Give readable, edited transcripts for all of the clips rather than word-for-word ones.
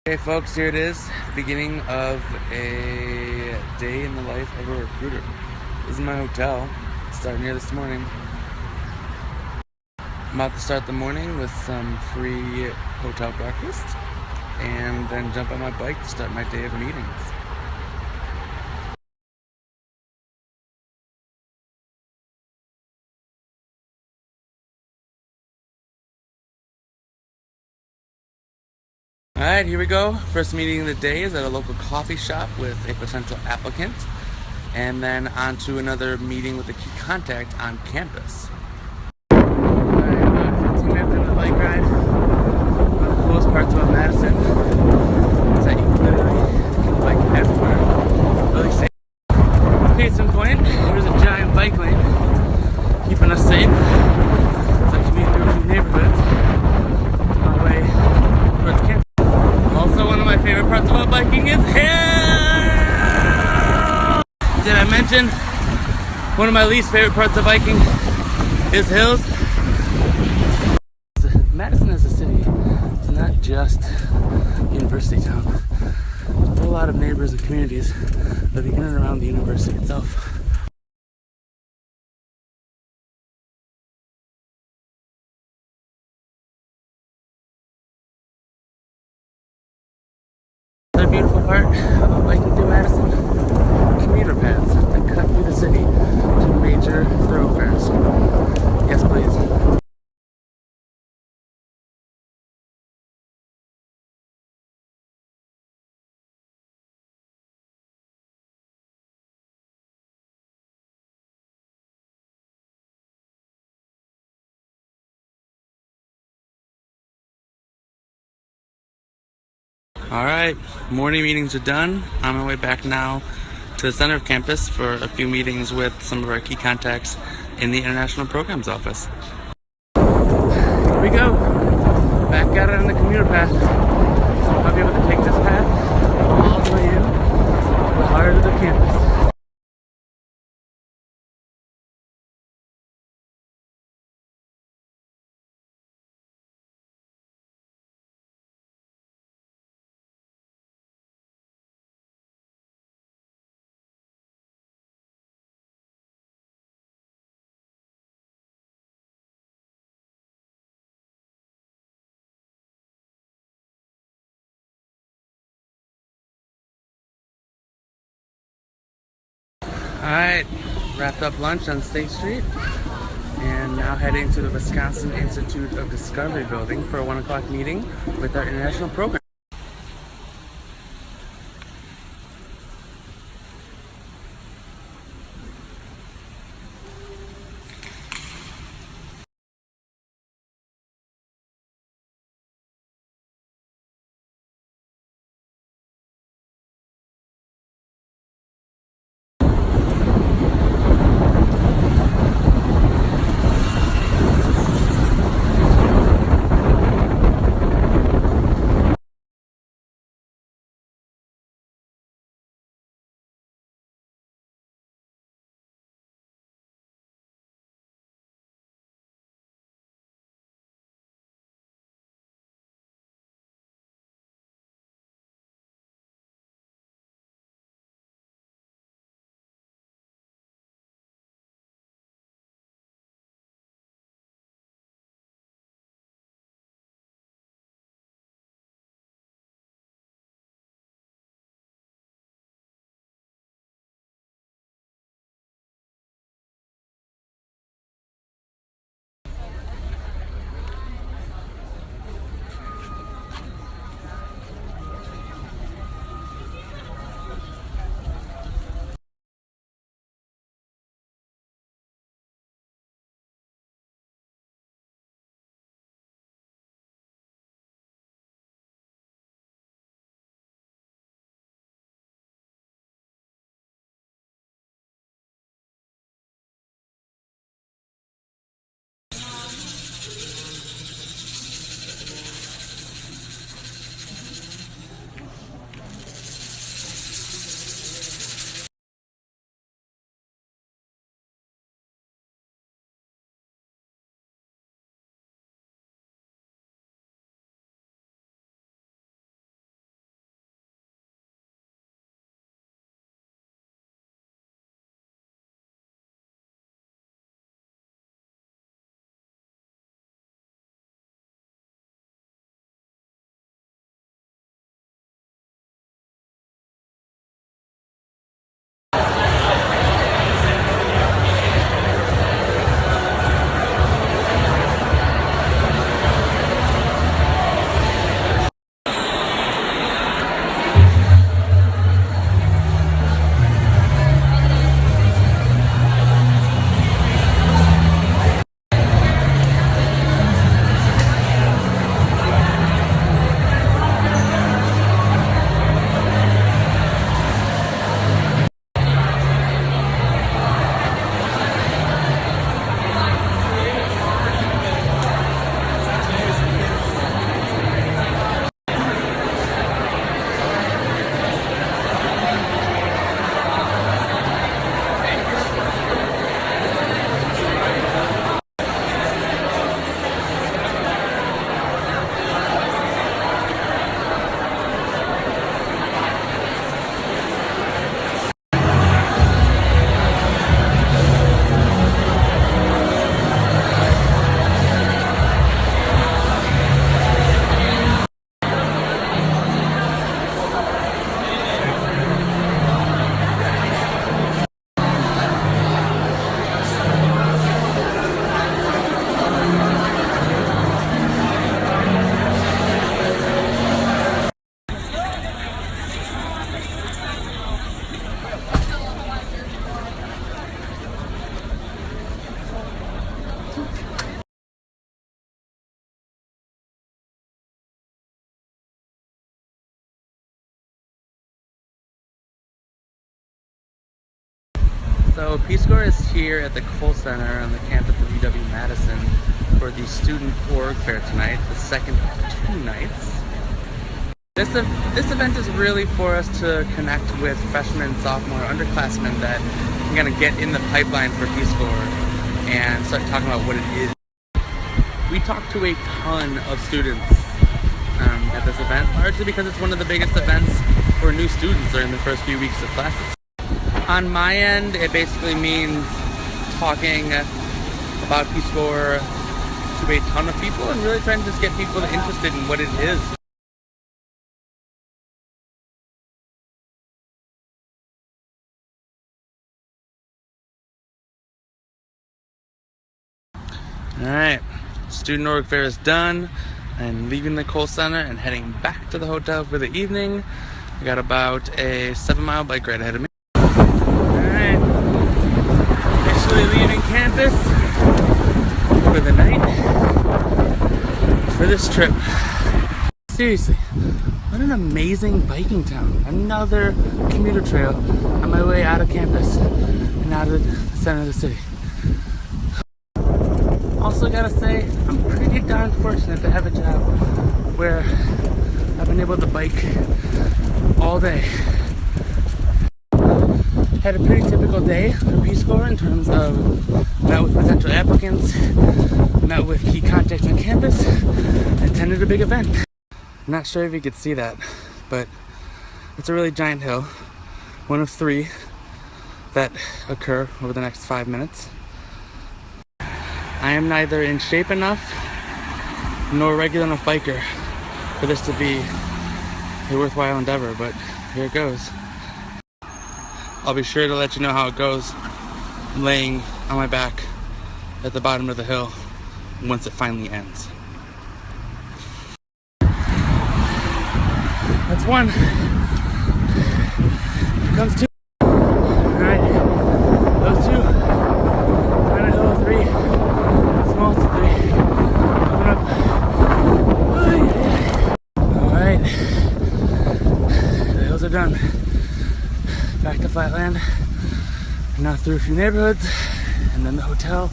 Hey folks, here it is, the beginning of a day in the life of a recruiter. This is my hotel, starting here this morning. I'm about to start the morning with some free hotel breakfast and then jump on my bike to start my day of meetings. Alright, here we go. First meeting of the day is at a local coffee shop with a potential applicant, and then on to another meeting with a key contact on campus. Alright, about 15 minutes into the bike ride. One of the coolest parts about Madison is that you can literally bike everywhere. Really safe. Case in point, here's a giant bike lane keeping us safe. As I commute through a few neighborhoods on my way towards campus. Also, one of my favorite parts about biking is hills! Did I mention one of my least favorite parts of biking is hills? Madison as a city is not just university town. There's a whole lot of neighbors and communities living in and around the university itself. The beautiful part about biking through Madison, commuter paths that cut through the city to major thoroughfares. Yes, please. Alright, morning meetings are done. On my way back now to the center of campus for a few meetings with some of our key contacts in the International Programs Office. Here we go. Back at it on the commuter path. I'll be able to take this path all the way in to the heart of the campus. Alright, wrapped up lunch on State Street and now heading to the Wisconsin Institute of Discovery building for a 1 o'clock meeting with our international program. So Peace Corps is here at the Cole Center on the campus of UW Madison for the Student Org Fair tonight, the second of 2 nights. This event is really for us to connect with freshmen, sophomore, underclassmen that are going to get in the pipeline for Peace Corps and start talking about what it is. We talked to a ton of students at this event, largely because it's one of the biggest events for new students during the first few weeks of classes. On my end, it basically means talking about Peace Corps to a ton of people and really trying to just get people interested in what it is. Alright, Student Org Fair is done. I'm leaving the Cole Center and heading back to the hotel for the evening. I got about a 7-mile bike ride ahead of me. Alright, officially leaving campus for the night for this trip. Seriously, what an amazing biking town. Another commuter trail on my way out of campus and out of the center of the city. Also gotta say, I'm pretty darn fortunate to have a job where I've been able to bike all day. Had a pretty typical day for Peace Corps in terms of met with potential applicants, met with key contacts on campus, attended a big event. I'm not sure if you could see that, but it's a really giant hill, one of 3 that occur over the next 5 minutes. I am neither in shape enough nor a regular enough biker for this to be a worthwhile endeavor, but here it goes. I'll be sure to let you know how it goes laying on my back at the bottom of the hill once it finally ends. That's 1. Here comes 2. Alright, those 2. Final hill of 3. Smallest of 3. Coming up. Alright. The hills are done. Back to Flatland. Now through a few neighborhoods. And then the hotel.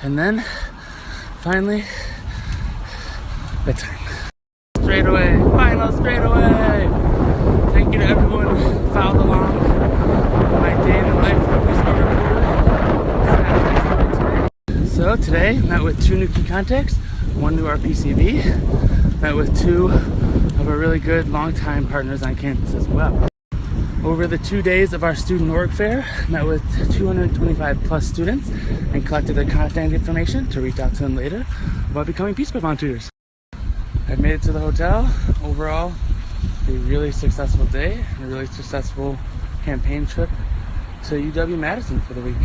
And then, finally, bedtime. Straightaway. Final straightaway. Thank you to everyone who followed along my day in the life of Peace Corps. So today, met with 2 new key contacts, 1 new RPCV, met with 2 of our really good longtime partners on campus as well. Over the 2 days of our Student Org Fair, met with 225 plus students and collected their contact information to reach out to them later about becoming Peace Corps volunteers. I've made it to the hotel. Overall, a really successful day, a really successful campaign trip to UW Madison for the week.